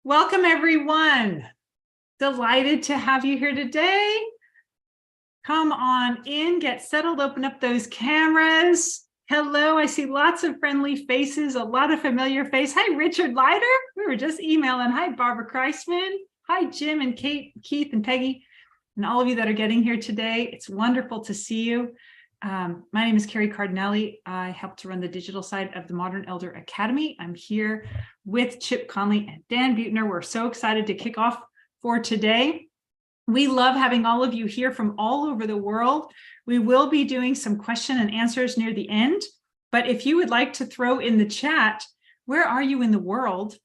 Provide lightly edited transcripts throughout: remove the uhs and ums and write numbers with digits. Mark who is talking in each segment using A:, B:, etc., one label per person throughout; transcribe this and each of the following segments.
A: Welcome, everyone. Delighted to have you here today. Come on in, get settled, open up those cameras. Hello, I see lots of friendly faces, a lot of familiar face. Hi, Richard Leiter. We were just emailing. Hi, Barbara Kreisman. Hi, Jim and Kate, Keith and Peggy, and all of you that are getting here today. It's wonderful to see you. My name is Carrie Cardinelli. I help to run the digital side of the Modern Elder Academy. I'm here with Chip Conley and Dan Buettner. We're so excited to kick off for today. We love having all of you here from all over the world. We will be doing some question and answers near the end, but if you would like to throw in the chat, where are you in the world?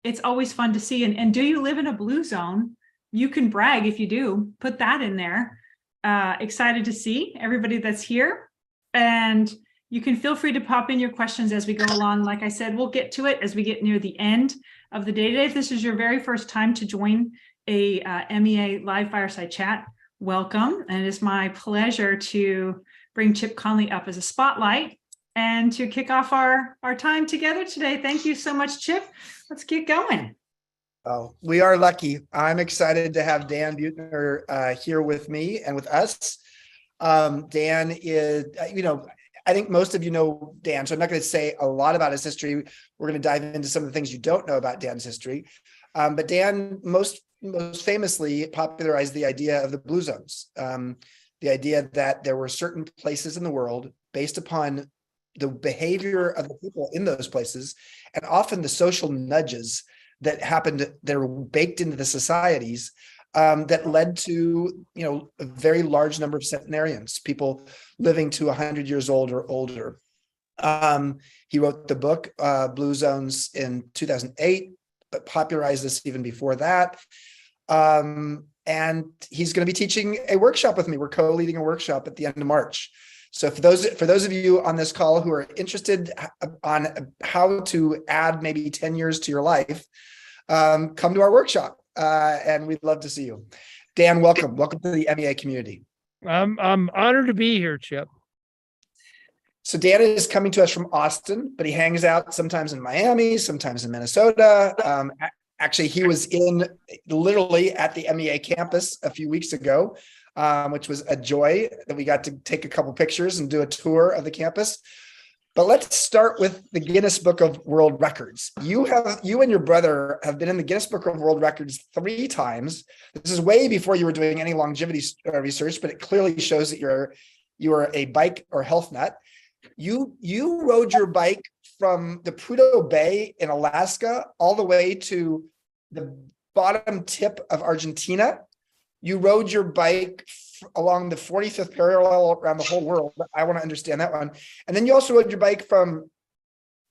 A: It's always fun to see. And do you live in a blue zone? You can brag if you do. Put that in there. Excited to see everybody that's here, and you can feel free to pop in your questions as we go along. Like I said, we'll get to it as we get near the end of the day today. If this is your very first time to join a MEA live fireside chat, welcome. And it is my pleasure to bring Chip Conley up as a spotlight and to kick off our time together today. Thank you so much, Chip. Let's get going.
B: Oh, we are lucky. I'm excited to have Dan Buettner here with me and with us. Dan is, I think most of you know Dan, so I'm not going to say a lot about his history. We're going to dive into some of the things you don't know about Dan's history. But Dan most famously popularized the idea of the blue zones, the idea that there were certain places in the world based upon the behavior of the people in those places, and often the social nudges that happened, that were baked into the societies, that led to, a very large number of centenarians, people living to 100 years old or older. He wrote the book, Blue Zones, in 2008, but popularized this even before that. And he's going to be teaching a workshop with me. We're co-leading a workshop at the end of March. So for those of you on this call who are interested on how to add maybe 10 years to your life, come to our workshop, and we'd love to see you. Dan, welcome to the MEA community.
C: I'm honored to be here, Chip.
B: So Dan is coming to us from Austin, but he hangs out sometimes in Miami, sometimes in Minnesota. Actually, he was literally at the MEA campus a few weeks ago, which was a joy that we got to take a couple pictures and do a tour of the campus. But let's start with the Guinness Book of World Records. You and your brother have been in the Guinness Book of World Records 3 times. This is way before you were doing any longevity research, but it clearly shows that you are a bike or health nut. You rode your bike from the Prudhoe Bay in Alaska all the way to the bottom tip of Argentina. You rode your bike along the 45th parallel around the whole world. I want to understand that one. And then you also rode your bike from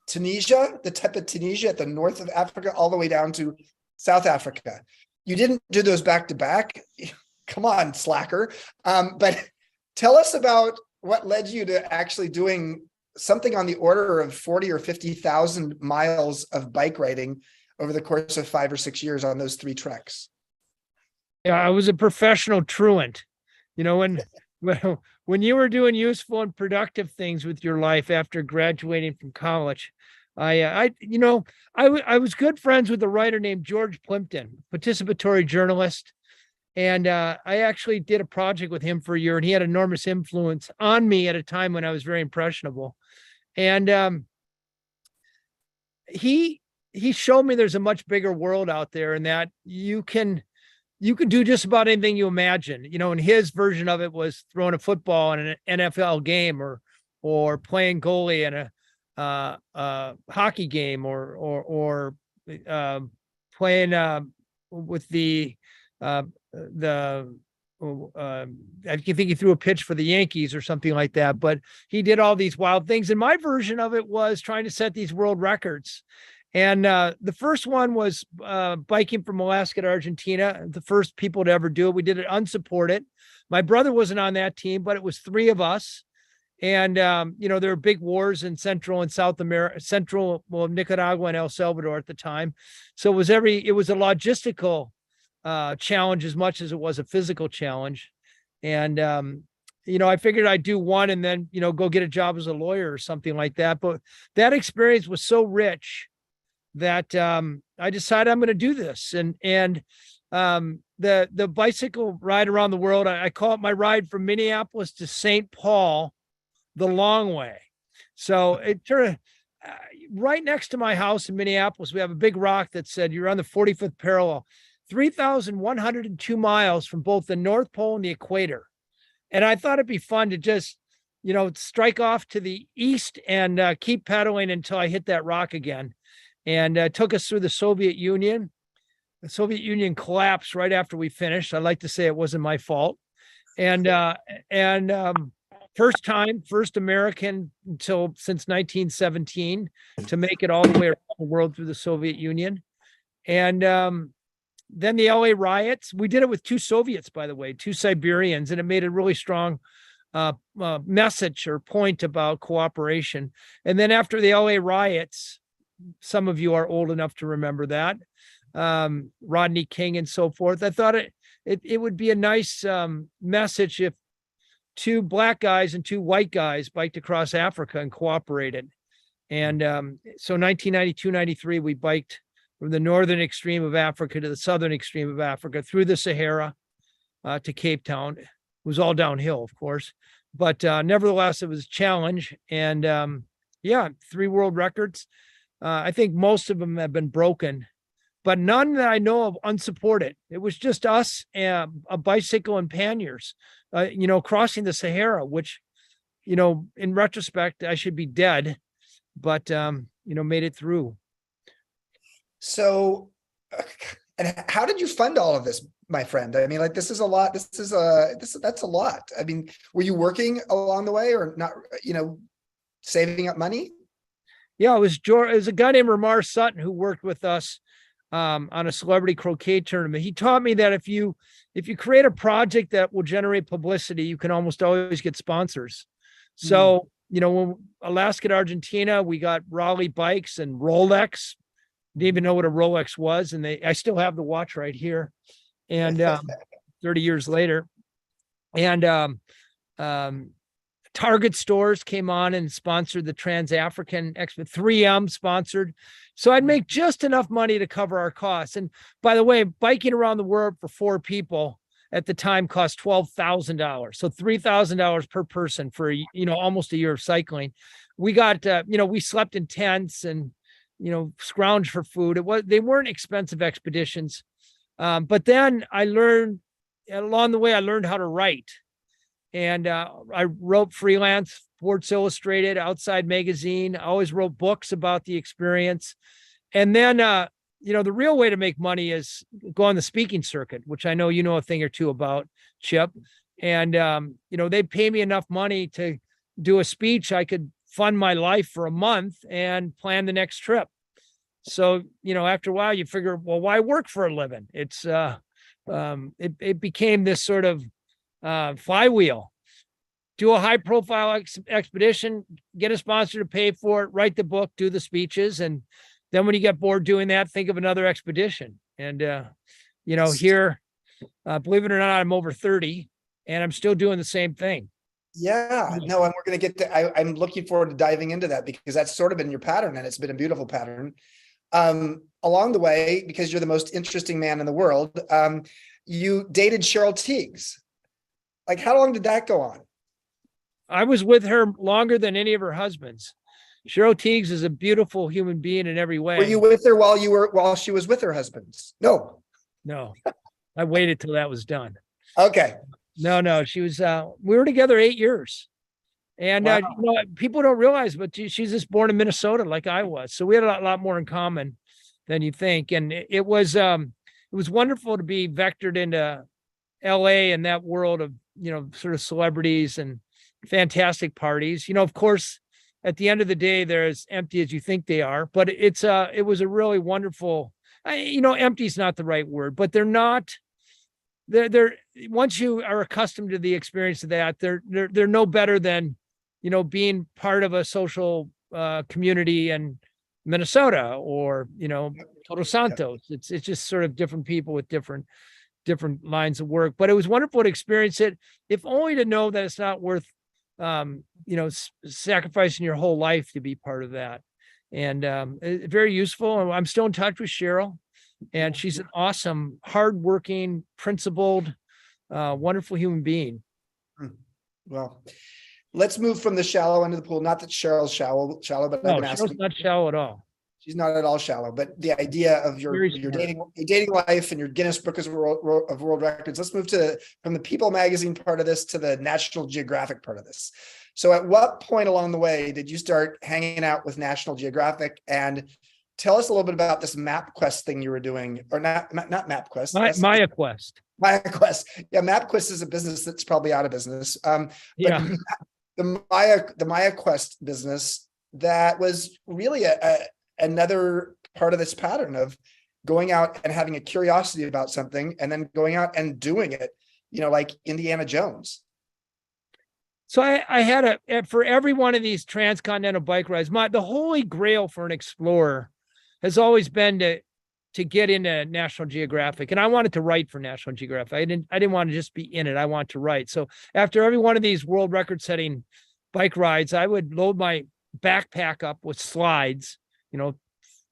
B: Tunisia, the tip of Tunisia at the north of Africa, all the way down to South Africa. You didn't do those back to back. Come on, slacker. But tell us about what led you to actually doing something on the order of 40 or 50,000 miles of bike riding over the course of 5 or 6 years on those 3 treks.
C: Yeah, I was a professional truant. When you were doing useful and productive things with your life after graduating from college, I was good friends with a writer named George Plimpton, participatory journalist. And I actually did a project with him for a year, and he had enormous influence on me at a time when I was very impressionable. And he showed me there's a much bigger world out there, and that you can do just about anything you imagine. And his version of it was throwing a football in an NFL game, or playing goalie in a hockey game, or playing with the I think he threw a pitch for the Yankees or something like that. But he did all these wild things. And my version of it was trying to set these world records. And the first one was biking from Alaska to Argentina, the first people to ever do it. We did it unsupported. My brother wasn't on that team, but it was 3 of us. And, there were big wars in Central and South America, Nicaragua and El Salvador at the time. So it was a logistical challenge as much as it was a physical challenge. And, I figured I'd do one and then, go get a job as a lawyer or something like that. But that experience was so rich that I decided I'm going to do this. And the bicycle ride around the world, I call it my ride from Minneapolis to St. Paul, the long way. So it sort of right next to my house in Minneapolis, we have a big rock that said you're on the 45th parallel, 3,102 miles from both the North Pole and the equator. And I thought it'd be fun to just, strike off to the east and keep pedaling until I hit that rock again. And took us through the Soviet Union. The Soviet Union collapsed right after we finished. I like to say it wasn't my fault. And first American since 1917 to make it all the way around the world through the Soviet Union. And then the LA riots, we did it with two Soviets, by the way, two Siberians, and it made a really strong message or point about cooperation. And then after the LA riots, some of you are old enough to remember that, Rodney King and so forth. I thought it would be a nice message if two black guys and two white guys biked across Africa and cooperated. And so 1992, 93, we biked from the northern extreme of Africa to the southern extreme of Africa, through the Sahara to Cape Town. It was all downhill, of course, but nevertheless, it was a challenge. And 3 world records. I think most of them have been broken, but none that I know of unsupported. It was just us, a bicycle and panniers, crossing the Sahara, which, in retrospect, I should be dead, but, made it through.
B: So, and how did you fund all of this, my friend? I mean, like, this is a lot. That's a lot. I mean, were you working along the way or not, saving up money?
C: Yeah, it was a guy named Ramar Sutton who worked with us on a celebrity croquet tournament. He taught me that if you create a project that will generate publicity, you can almost always get sponsors. So, when Alaska to Argentina, we got Raleigh bikes and Rolex. Didn't even know what a Rolex was, and I still have the watch right here. And 30 years later, and Target stores came on and sponsored the Trans-African Expo. 3M sponsored. So I'd make just enough money to cover our costs. And by the way, biking around the world for 4 people at the time cost $12,000. So $3,000 per person for, almost a year of cycling. We got, we slept in tents and, scrounged for food. They weren't expensive expeditions. But then along the way, I learned how to write. And I wrote freelance, Sports Illustrated, Outside Magazine. I always wrote books about the experience. And then, the real way to make money is go on the speaking circuit, which I know you know a thing or two about, Chip. And, they'd pay me enough money to do a speech. I could fund my life for a month and plan the next trip. So, after a while, you figure, well, why work for a living? It's it became this sort of flywheel. Do a high profile expedition, get a sponsor to pay for it, write the book, do the speeches. And then when you get bored doing that, think of another expedition. And, here, believe it or not, I'm over 30 and I'm still doing the same thing.
B: Yeah, no, and we're going to get to, I'm looking forward to diving into that because that's sort of been your pattern and it's been a beautiful pattern. Along the way, because you're the most interesting man in the world, you dated Cheryl Tiegs. Like, how long did that go on?
C: I was with her longer than any of her husbands. Cheryl Tiegs is a beautiful human being in every way.
B: Were you with her while she was with her husbands? No. I waited till that was done. Okay.
C: No, she was, we were together 8 years. And,
B: wow.
C: People don't realize, but she's just born in Minnesota like I was. So we had a lot more in common than you think. And it was wonderful to be vectored into LA and that world of, sort of celebrities and fantastic parties. Of course, at the end of the day, they're as empty as you think they are, but it was a really wonderful, empty is not the right word, but they're once you are accustomed to the experience of that, they're no better than, being part of a social community in Minnesota or, Todos Santos. It's just sort of different people with different lines of work, but it was wonderful to experience it, if only to know that it's not worth, sacrificing your whole life to be part of that. and very useful. And I'm still in touch with Cheryl, and she's an awesome, hardworking, principled, wonderful human being.
B: Well, let's move from the shallow end of the pool. Not that Cheryl's shallow, but
C: No,
B: I'm
C: Cheryl's
B: asking.
C: not shallow at all.
B: She's not at all shallow, but the idea of your
C: Very smart.
B: dating life and your Guinness Book of World Records. Let's move from the People magazine part of this to the National Geographic part of this. So at what point along the way did you start hanging out with National Geographic? And tell us a little bit about this MapQuest thing you were doing, or not MapQuest.
C: MayaQuest.
B: MayaQuest. Yeah, MapQuest is a business that's probably out of business. But
C: Yeah.
B: the MayaQuest business, that was really another part of this pattern of going out and having a curiosity about something and then going out and doing it, like Indiana Jones.
C: So I had for every one of these transcontinental bike rides, the holy grail for an explorer has always been to get into National Geographic. And I wanted to write for National Geographic. I didn't want to just be in it. I want to write. So after every one of these world record setting bike rides, I would load my backpack up with slides,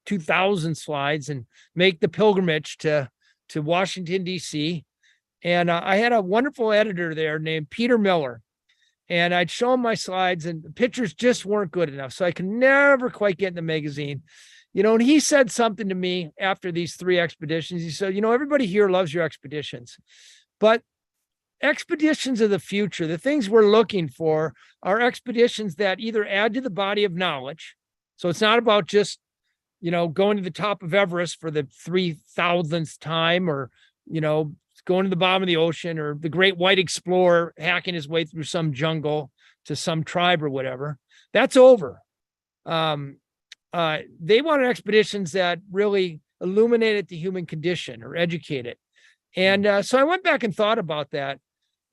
C: 2,000 slides, and make the pilgrimage to Washington, D.C. And I had a wonderful editor there named Peter Miller. And I'd show him my slides, and the pictures just weren't good enough. So I could never quite get in the magazine. And he said something to me after these 3 expeditions. He said, everybody here loves your expeditions, but expeditions of the future, the things we're looking for, are expeditions that either add to the body of knowledge. So it's not about just, going to the top of Everest for the 3,000th time, or, going to the bottom of the ocean, or the great white explorer hacking his way through some jungle to some tribe or whatever. That's over. They wanted expeditions that really illuminated the human condition or educate it. And so I went back and thought about that.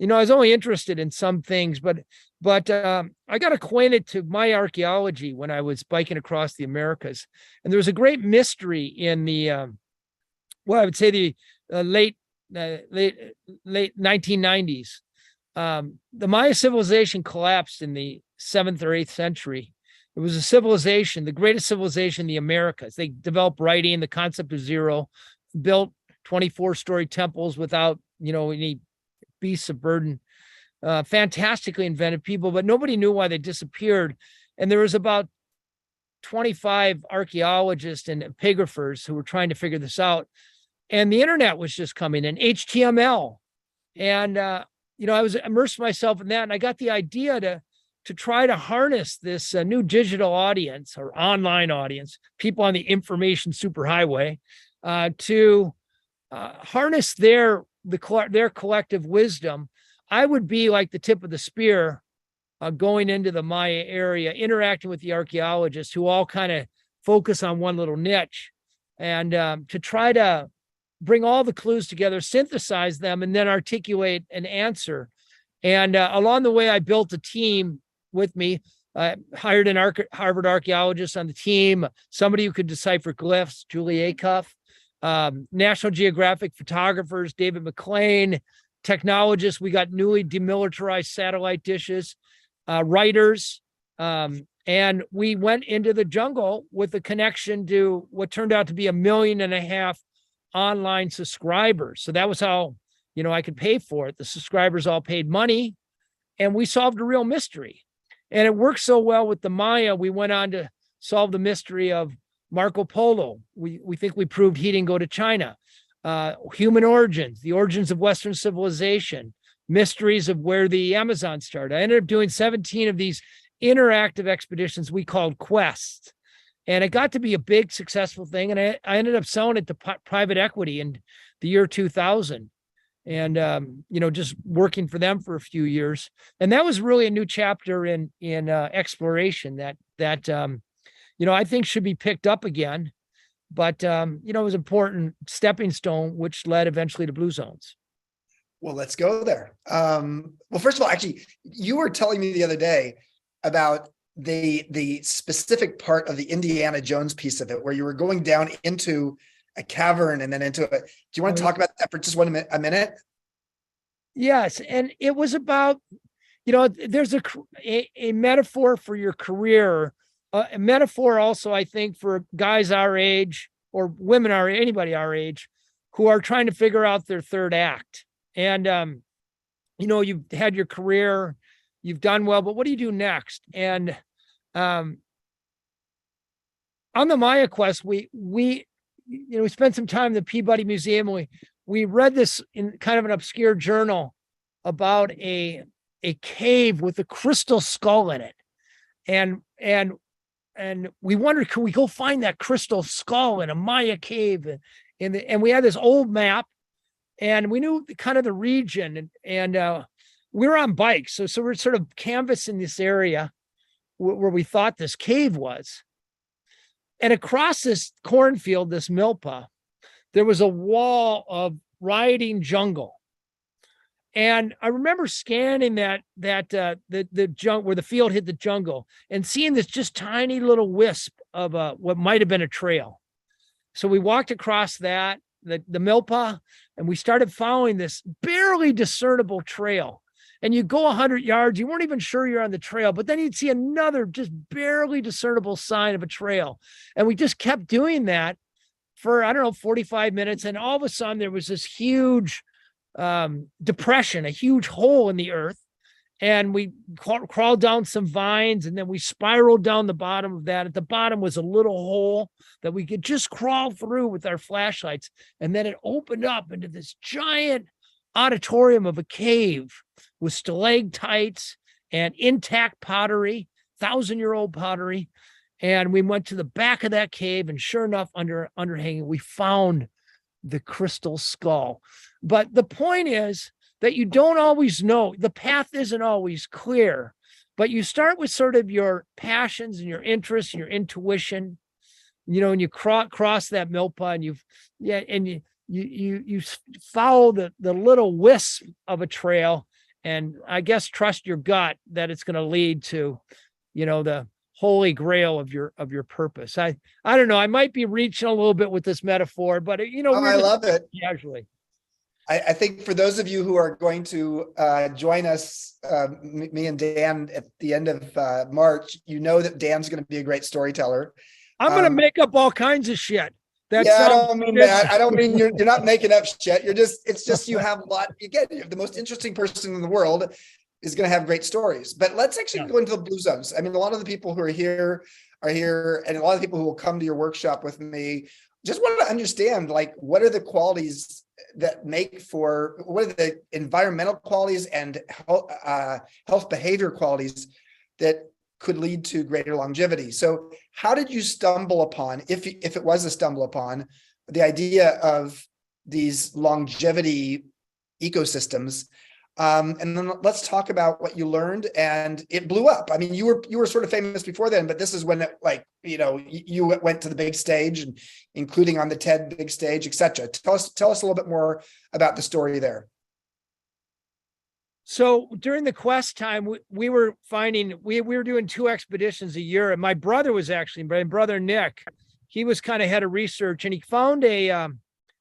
C: I was only interested in some things, but I got acquainted to my archaeology when I was biking across the Americas. And there was a great mystery in the, I would say the late 1990s. The Maya civilization collapsed in the 7th or 8th century. It was a civilization, the greatest civilization in the Americas. They developed writing, the concept of zero, built 24-story temples without, any beasts of burden. Fantastically inventive people, but nobody knew why they disappeared. And there was about 25 archaeologists and epigraphers who were trying to figure this out. And the internet was just coming in, HTML. And, I was immersed myself in that. And I got the idea to try to harness this new digital audience or online audience, people on the information superhighway, to harness their collective wisdom. I would be like the tip of the spear, going into the Maya area, interacting with the archaeologists who all kind of focus on one little niche, and to try to bring all the clues together, synthesize them, and then articulate an answer. And along the way, I built a team with me. I hired an Harvard archaeologist on the team, somebody who could decipher glyphs, Julie Acuff, National Geographic photographers, David McLean, technologists. We got newly demilitarized satellite dishes, writers, and we went into the jungle with a connection to what turned out to be 1.5 million online subscribers. So that was how, I could pay for it. The subscribers all paid money, and we solved a real mystery. And it worked so well with the Maya, we went on to solve the mystery of Marco Polo. We think we proved he didn't go to China. Human origins, the origins of Western civilization, mysteries of where the Amazon started. I ended up doing 17 of these interactive expeditions we called quests. And it got to be a big, successful thing. And I ended up selling it to private equity in the year 2000. And, just working for them for a few years. And that was really a new chapter in exploration that I think should be picked up again. But, it was an important stepping stone, which led eventually to Blue Zones.
B: Well, let's go there. Well, first of all, actually, you were telling me the other day about the specific part of the Indiana Jones piece of it, where you were going down into a cavern and then into it. Do you want to talk about that for just a minute?
C: Yes. And it was about, there's a metaphor for your career a metaphor also, I think, for guys our age or women anybody our age who are trying to figure out their third act. And, you've had your career, you've done well, but what do you do next? And on the Maya Quest, we spent some time in the Peabody Museum. We read this in kind of an obscure journal about a cave with a crystal skull in it. And we wondered, can we go find that crystal skull in a Maya cave? And we had this old map, and we knew kind of the region, and we were on bikes. So we're sort of canvassing this area where we thought this cave was. And across this cornfield, this milpa, there was a wall of rioting jungle. And I remember scanning the junk where the field hit the jungle and seeing this just tiny little wisp of what might have been a trail. So we walked across the milpa, and we started following this barely discernible trail. And you go 100 yards, you weren't even sure you're on the trail, but then you'd see another just barely discernible sign of a trail. And we just kept doing that for, 45 minutes. And all of a sudden there was this huge depression, a huge hole in the earth. And we crawled down some vines, and then we spiraled down the bottom of that. At the bottom was a little hole that we could just crawl through with our flashlights. And then it opened up into this giant auditorium of a cave with stalactites and intact pottery, 1,000-year-old pottery. And we went to the back of that cave, and sure enough, underhanging, we found the crystal skull. But the point is that you don't always know. The path isn't always clear, but you start with sort of your passions and your interests and your intuition, and you cross that milpa, and you follow the little wisp of a trail, and I guess trust your gut that it's going to lead to, the holy grail of your purpose. I don't know. I might be reaching a little bit with this metaphor, but
B: I love it.
C: Casually.
B: I think for those of you who are going to join us, me and Dan at the end of March, that Dan's going to be a great storyteller.
C: I'm going to make up all kinds of shit.
B: I don't mean that. I don't mean you're not making up shit. It's just you have a lot. The most interesting person in the world is going to have great stories. But let's actually go into the blue zones. I mean, a lot of the people who are here, and a lot of people who will come to your workshop with me just want to understand, like, what are the qualities that what are the environmental qualities and health behavior qualities that could lead to greater longevity. So how did you stumble upon, if it was a stumble upon, the idea of these longevity ecosystems? And then let's talk about what you learned, and it blew up. I mean, you were sort of famous before then, but this is when you went to the big stage, and including on the TED big stage, et cetera. Tell us a little bit more about the story there.
C: So during the quest time, we were doing 2 expeditions a year, and my brother Nick, he was kind of head of research, and he found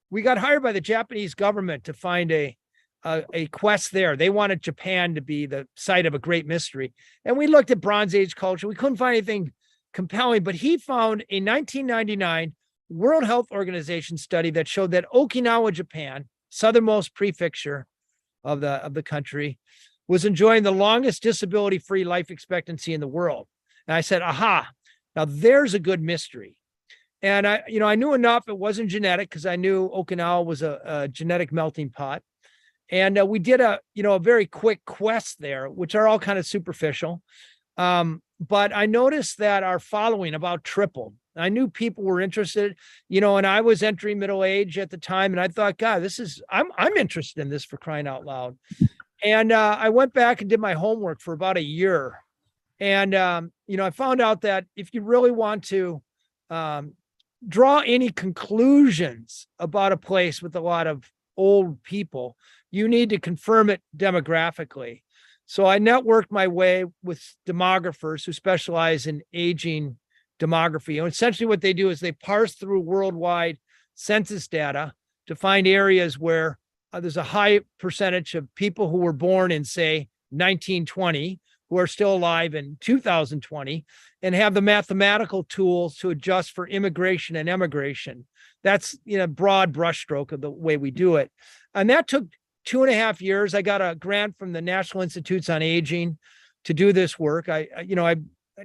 C: we got hired by the Japanese government to find a quest there. They wanted Japan to be the site of a great mystery. And we looked at Bronze Age culture. We couldn't find anything compelling, but he found a 1999 World Health Organization study that showed that Okinawa, Japan, southernmost prefecture of the country, was enjoying the longest disability-free life expectancy in the world. And I said, aha, now there's a good mystery. And I knew enough. It wasn't genetic, because I knew Okinawa was a genetic melting pot. And we did a very quick quest there, which are all kind of superficial. But I noticed that our following about tripled. I knew people were interested, and I was entering middle age at the time. And I thought, God, I'm interested in this, for crying out loud. And I went back and did my homework for about a year. And, I found out that if you really want to draw any conclusions about a place with a lot of old people, you need to confirm it demographically. So I networked my way with demographers who specialize in aging demography. And essentially what they do is they parse through worldwide census data to find areas where there's a high percentage of people who were born in, say, 1920, who are still alive in 2020 and have the mathematical tools to adjust for immigration and emigration. That's, broad brushstroke of the way we do it. And that took 2.5 years. I got a grant from the National Institutes on Aging to do this work. I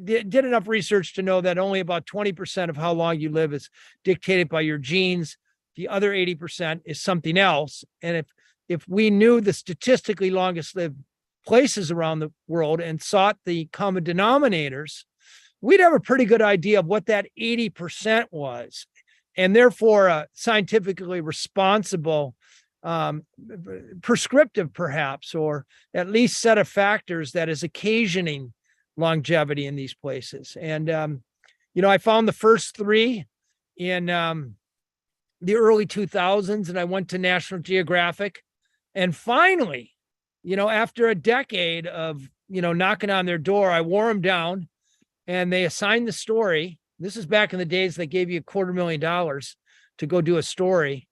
C: did enough research to know that only about 20% of how long you live is dictated by your genes. The other 80% is something else. And if we knew the statistically longest lived places around the world and sought the common denominators, we'd have a pretty good idea of what that 80% was. And therefore, a scientifically responsible, prescriptive perhaps, or at least set of factors that is occasioning longevity in these places. And, I found the first 3 in the early 2000s, and I went to National Geographic. And finally, after a decade of, knocking on their door, I wore them down and they assigned the story. This is back in the days they gave you $250,000 to go do a story,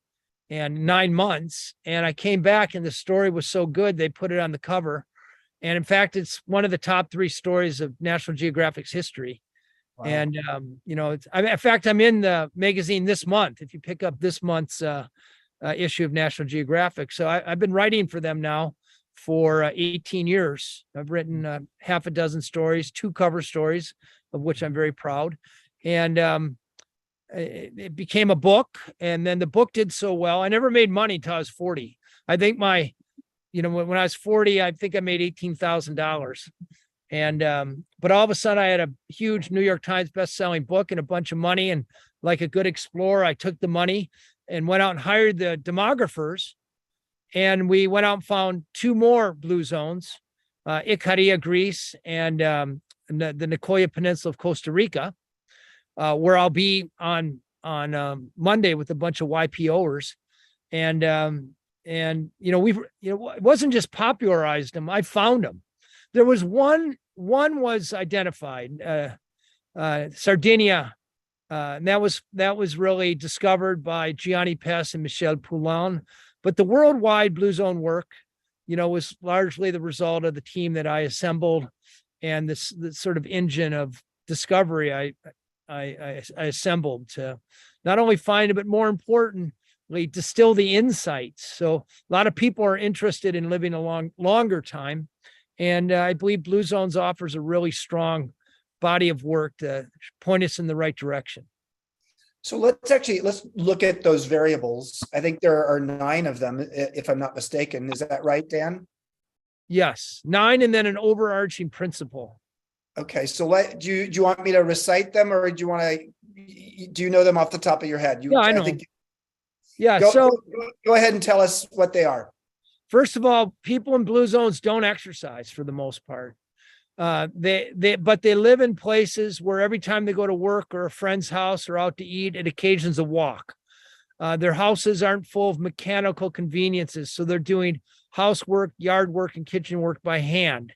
C: and 9 months. And I came back and the story was so good, they put it on the cover. And in fact, it's one of the top 3 stories of National Geographic's history. Wow. And, in fact, I'm in the magazine this month, if you pick up this month's issue of National Geographic. So I've been writing for them now for 18 years. I've written half a dozen stories, 2 cover stories, of which I'm very proud. And it became a book. And then the book did so well. I never made money until I was 40. I think when I was 40, I think I made $18,000. And, but all of a sudden I had a huge New York Times best-selling book and a bunch of money. And like a good explorer, I took the money and went out and hired the demographers. And we went out and found 2 more blue zones, Icaria, Greece, and the Nicoya Peninsula of Costa Rica, where I'll be on Monday with a bunch of YPOers. And it wasn't just popularized them. I found them. There was one was identified, Sardinia. And that was really discovered by Gianni Pes and Michel Poulin. But the worldwide blue zone work, was largely the result of the team that I assembled, and this sort of engine of discovery I assembled to not only find it, but more importantly, distill the insights. So a lot of people are interested in living a longer time. And I believe Blue Zones offers a really strong body of work to point us in the right direction.
B: So let's look at those variables. I think there are 9 of them, if I'm not mistaken. Is that right, Dan?
C: Yes, 9, and then an overarching principle.
B: Okay, so do you want me to recite them, or do you know them off the top of your head?
C: Yeah, I know.
B: Go ahead and tell us what they are.
C: First of all, people in blue zones don't exercise for the most part. But they live in places where every time they go to work or a friend's house or out to eat, it occasions a walk. Their houses aren't full of mechanical conveniences, so they're doing housework, yard work, and kitchen work by hand.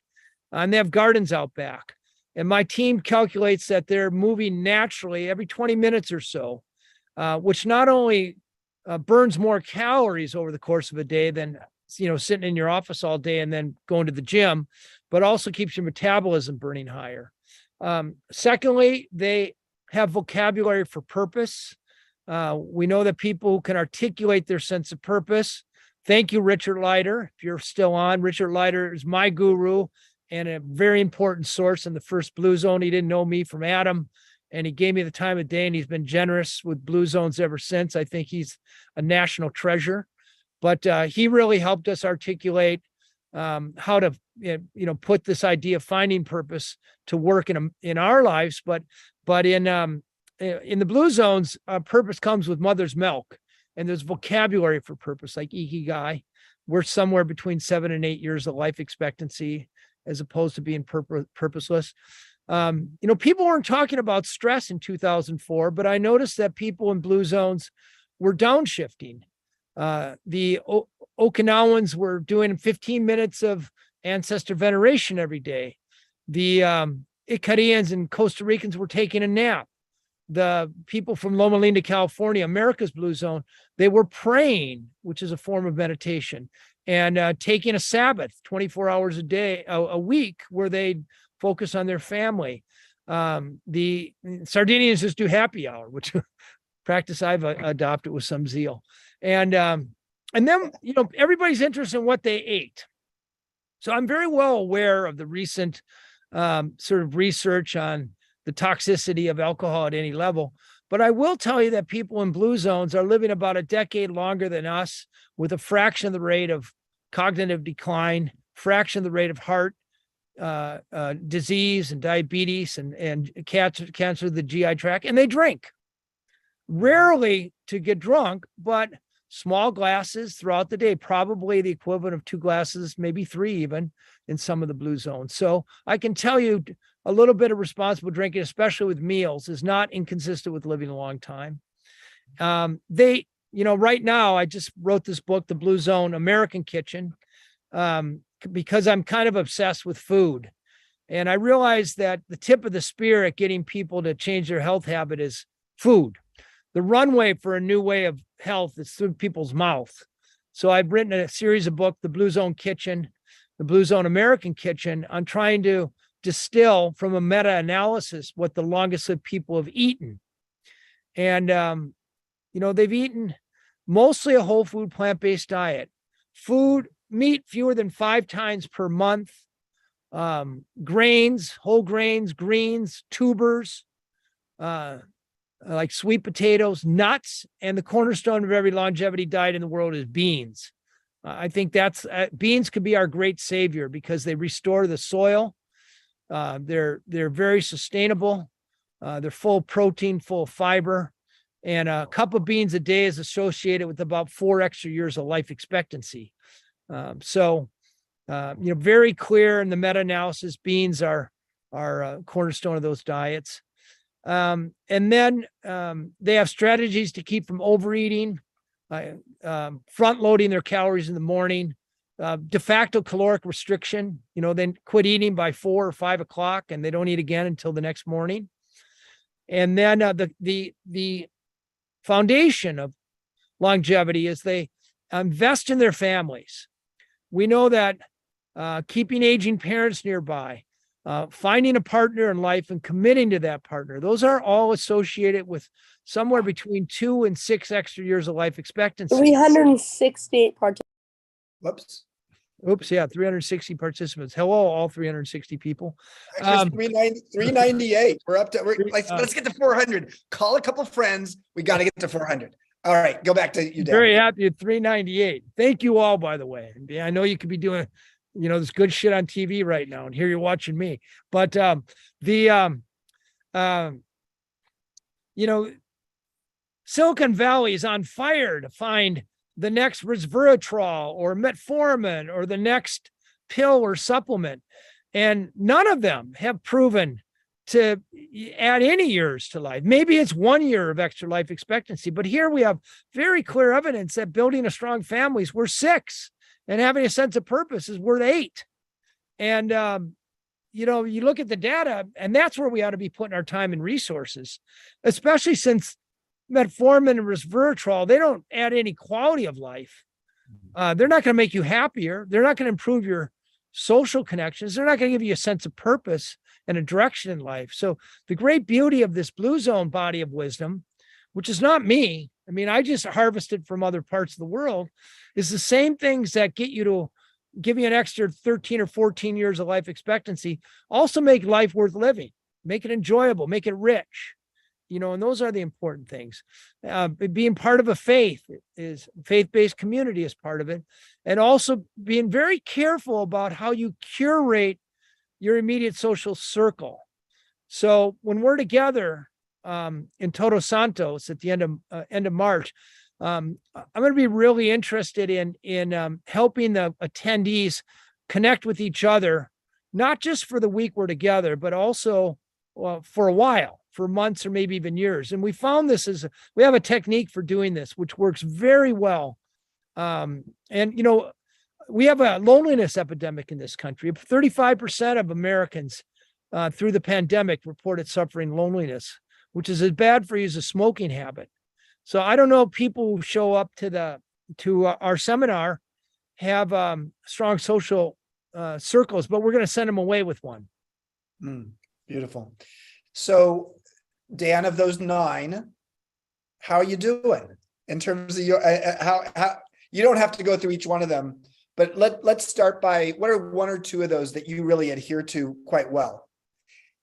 C: And they have gardens out back. And my team calculates that they're moving naturally every 20 minutes or so, which not only burns more calories over the course of a day than sitting in your office all day and then going to the gym, but also keeps your metabolism burning higher. Secondly, they have vocabulary for purpose. We know that people who can articulate their sense of purpose. Thank you, Richard Leiter. If you're still on, Richard Leiter is my guru and a very important source in the first Blue Zone. He didn't know me from Adam, and he gave me the time of day, and he's been generous with Blue Zones ever since. I think he's a national treasure. But he really helped us articulate how to, put this idea of finding purpose to work in our lives. But in the blue zones, purpose comes with mother's milk, and there's vocabulary for purpose, like ikigai. We're somewhere between 7 and 8 years of life expectancy, as opposed to being purposeless. People weren't talking about stress in 2004, but I noticed that people in blue zones were downshifting. The Okinawans were doing 15 minutes of ancestor veneration every day. The Icarians and Costa Ricans were taking a nap. The people from Loma Linda, California, America's blue zone, they were praying, which is a form of meditation. and taking a Sabbath 24 hours a week where they focus on their family. The Sardinians just do happy hour, which practice I've adopted with some zeal. And then, everybody's interested in what they ate. So I'm very well aware of the recent sort of research on the toxicity of alcohol at any level. But I will tell you that people in blue zones are living about a decade longer than us, with a fraction of the rate of cognitive decline, fraction of the rate of heart disease and diabetes and cancer of the GI tract, and they drink. Rarely to get drunk, but small glasses throughout the day, probably the equivalent of 2 glasses, maybe 3 even in some of the blue zones. So I can tell you a little bit of responsible drinking, especially with meals, is not inconsistent with living a long time. Right now, I just wrote this book, The Blue Zone American Kitchen, because I'm kind of obsessed with food. And I realized that the tip of the spear at getting people to change their health habit is food. The runway for a new way of health is through people's mouth. So I've written a series of books, The Blue Zone Kitchen, The Blue Zone American Kitchen, on trying to distill from a meta-analysis what the longest lived people have eaten. And, they've eaten mostly a whole food, plant-based diet, meat fewer than 5 times per month, grains, whole grains, greens, tubers, like sweet potatoes, nuts, and the cornerstone of every longevity diet in the world is beans. I think that's beans could be our great savior because they restore the soil. They're very sustainable. They're full of protein, full of fiber, and a cup of beans a day is associated with about 4 extra years of life expectancy. Very clear in the meta-analysis, beans are a cornerstone of those diets. And then they have strategies to keep from overeating, front loading their calories in the morning, de facto caloric restriction, then quit eating by 4 or 5 o'clock and they don't eat again until the next morning. And then the foundation of longevity is they invest in their families. We know that keeping aging parents nearby, finding a partner in life and committing to that partner, those are all associated with somewhere between 2 and 6 extra years of life expectancy.
D: 368 participants.
B: Whoops.
C: Yeah, 360 participants. Hello, all 360 people.
B: Actually, 398. Let's get to 400. Call a couple friends. We got to get to 400. All right, go back to you, Dan.
C: Very happy at 398. Thank you all, by the way. I know you could be doing, this good shit on TV right now, and here you're watching me. But Silicon Valley is on fire to find the next resveratrol or metformin or the next pill or supplement. And none of them have proven to add any years to life. Maybe it's 1 year of extra life expectancy, but here we have very clear evidence that building a strong family is worth 6 and having a sense of purpose is worth 8. And, you look at the data and that's where we ought to be putting our time and resources, especially since metformin and resveratrol, they don't add any quality of life. They're not going to make you happier. They're not going to improve your social connections. They're not going to give you a sense of purpose and a direction in life. So the great beauty of this blue zone body of wisdom, which is not me, I just harvested from other parts of the world, is the same things that get you to give you an extra 13 or 14 years of life expectancy, also make life worth living, make it enjoyable, make it rich. And those are the important things. Being part of a faith-based community is part of it. And also being very careful about how you curate your immediate social circle. So when we're together in Todos Santos at the end of March, I'm going to be really interested in helping the attendees connect with each other, not just for the week we're together, but also for a while, for months or maybe even years. And we found we have a technique for doing this, which works very well. We have a loneliness epidemic in this country. 35% of Americans through the pandemic reported suffering loneliness, which is as bad for you as a smoking habit. So I don't know, people who show up to our seminar have strong social circles, but we're going to send them away with one.
B: Beautiful. So, Dan, of those 9, how are you doing in terms of your how you don't have to go through each one of them, but let's start by what are 1 or 2 of those that you really adhere to quite well,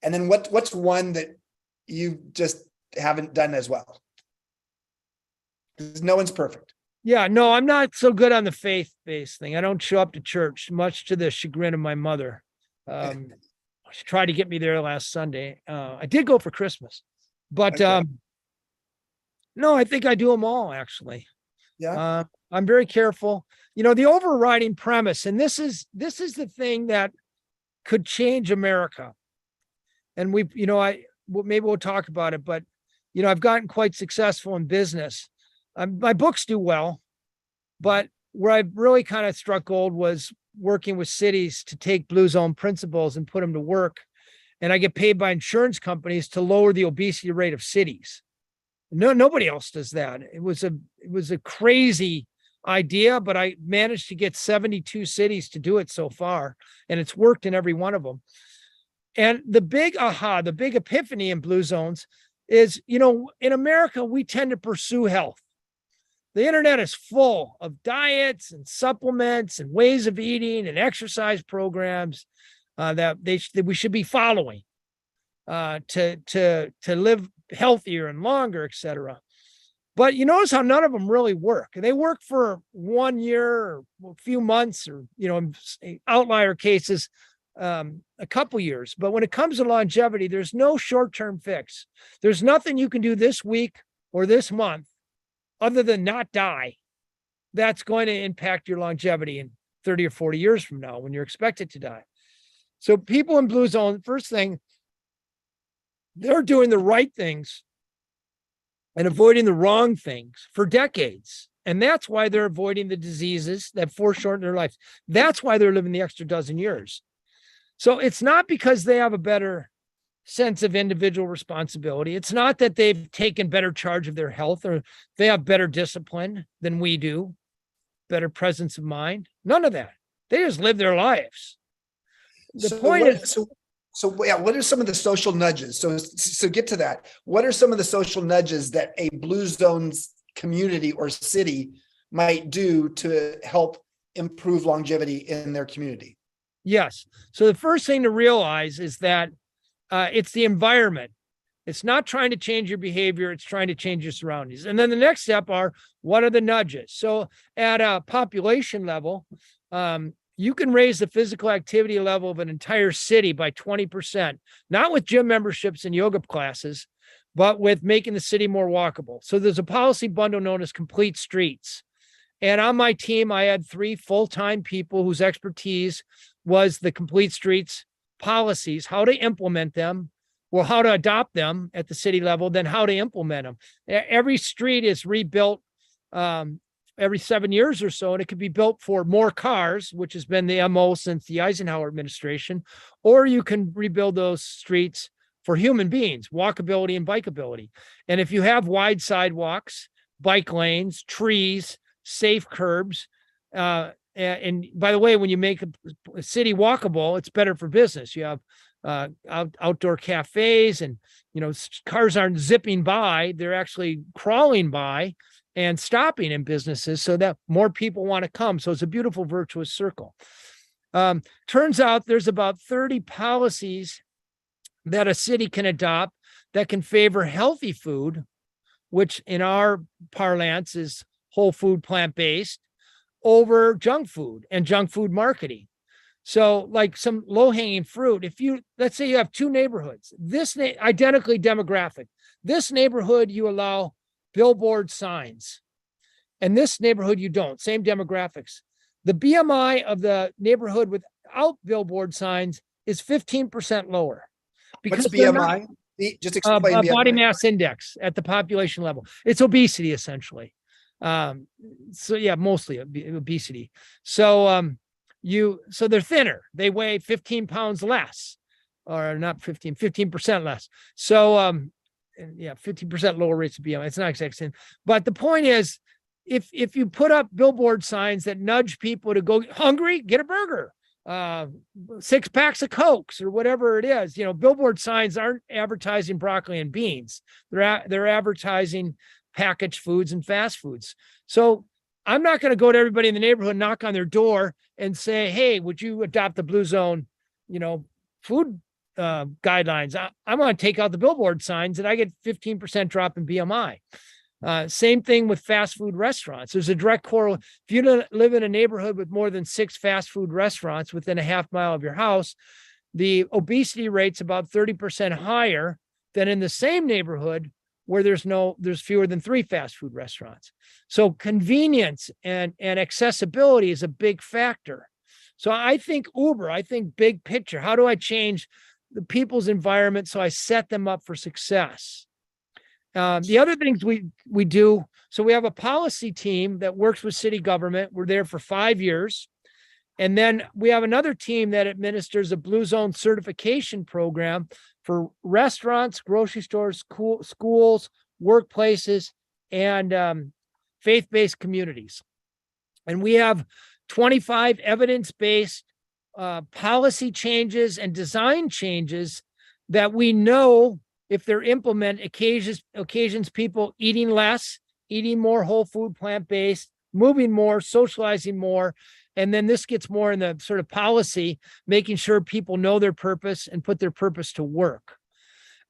B: and then what's one that you just haven't done as well? Because no one's perfect.
C: Yeah, no, I'm not so good on the faith-based thing. I don't show up to church, much to the chagrin of my mother. She tried to get me there last Sunday. I did go for Christmas, but
B: Okay.
C: no, I think I do them all, actually.
B: Yeah.
C: I'm very careful. The overriding premise, and this is the thing that could change America. And maybe we'll talk about it, but I've gotten quite successful in business. My books do well, but where I really kind of struck gold was working with cities to take Blue Zone principles and put them to work. And I get paid by insurance companies to lower the obesity rate of cities. Nobody else does that. It was a crazy idea, but I managed to get 72 cities to do it so far, and it's worked in every one of them. And the big epiphany in Blue Zones is, in America, we tend to pursue health. The internet is full of diets and supplements and ways of eating and exercise programs that we should be following to live healthier and longer, et cetera. But you notice how none of them really work. They work for 1 year or a few months, or in outlier cases, a couple years. But when it comes to longevity, there's no short-term fix. There's nothing you can do this week or this month other than not die that's going to impact your longevity in 30 or 40 years from now when you're expected to die. So people in Blue Zone, first thing, they're doing the right things and avoiding the wrong things for decades. And that's why they're avoiding the diseases that foreshorten their life. That's why they're living the extra dozen years. So it's not because they have a better sense of individual responsibility. It's not that they've taken better charge of their health or they have better discipline than we do, better presence of mind. None of that. They just live their lives.
B: What are some of the social nudges? So get to that. What are some of the social nudges that a Blue Zones community or city might do to help improve longevity in their community?
C: Yes. So the first thing to realize is that it's the environment. It's not trying to change your behavior. It's trying to change your surroundings. And then the next step are, what are the nudges? So at a population level, you can raise the physical activity level of an entire city by 20%, not with gym memberships and yoga classes, but with making the city more walkable. So there's a policy bundle known as Complete Streets. And on my team, I had 3 full-time people whose expertise was the Complete Streets policies, how to implement them, well, how to adopt them at the city level, then how to implement them. Every street is rebuilt every 7 years or so, and it could be built for more cars, which has been the MO since the Eisenhower administration, or you can rebuild those streets for human beings, walkability and bikeability. And if you have wide sidewalks, bike lanes, trees, safe curbs, and by the way, when you make a city walkable, it's better for business. You have outdoor cafes, and cars aren't zipping by; they're actually crawling by and stopping in businesses, so that more people want to come. So it's a beautiful virtuous circle. Turns out there's about 30 policies that a city can adopt that can favor healthy food, which in our parlance is whole food, plant-based, over junk food and junk food marketing. So like some low-hanging fruit, let's say you have 2 neighborhoods, identically demographic. This neighborhood, you allow billboard signs, and this neighborhood, you don't. Same demographics. The BMI of the neighborhood without billboard signs is 15% lower.
B: What's BMI? Just explain BMI.
C: Body mass index at the population level. It's obesity, essentially. So yeah, mostly obesity. So they're thinner. They weigh 15 pounds less, or not 15% less. So 15% lower rates of BMI. It's not exact same. But the point is, if you put up billboard signs that nudge people to go hungry, get a burger, 6 packs of Cokes or whatever it is, billboard signs aren't advertising broccoli and beans. They're advertising packaged foods and fast foods. So I'm not going to go to everybody in the neighborhood, knock on their door and say, hey, would you adopt the Blue Zone, food guidelines? I'm going to take out the billboard signs and I get 15% drop in BMI. Same thing with fast food restaurants. There's a direct correlation. If you live in a neighborhood with more than 6 fast food restaurants within a half mile of your house, the obesity rate's about 30% higher than in the same neighborhood where there's fewer than 3 fast food restaurants. So convenience and accessibility is a big factor. So I think big picture. How do I change the people's environment so I set them up for success? The other things we do, so we have a policy team that works with city government. We're there for 5 years. And then we have another team that administers a Blue Zone certification program for restaurants, grocery stores, schools, workplaces, and faith-based communities. And we have 25 evidence-based policy changes and design changes that we know, if they're implemented, occasions people eating less, eating more whole food, plant-based, moving more, socializing more. And then this gets more in the sort of policy, making sure people know their purpose and put their purpose to work.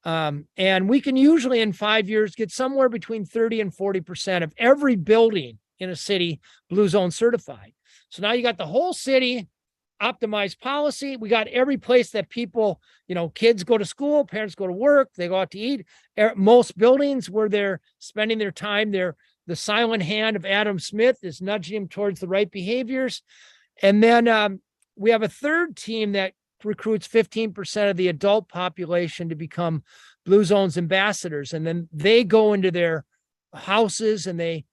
C: And we can usually in 5 years get somewhere between 30 and 40% of every building in a city Blue Zone certified. So now you got the whole city optimized policy. We got every place that people, kids go to school, parents go to work, they go out to eat. Most buildings where they're spending their time, the silent hand of Adam Smith is nudging them towards the right behaviors. And then we have a third team that recruits 15% of the adult population to become Blue Zone's ambassadors. And then they go into their houses and I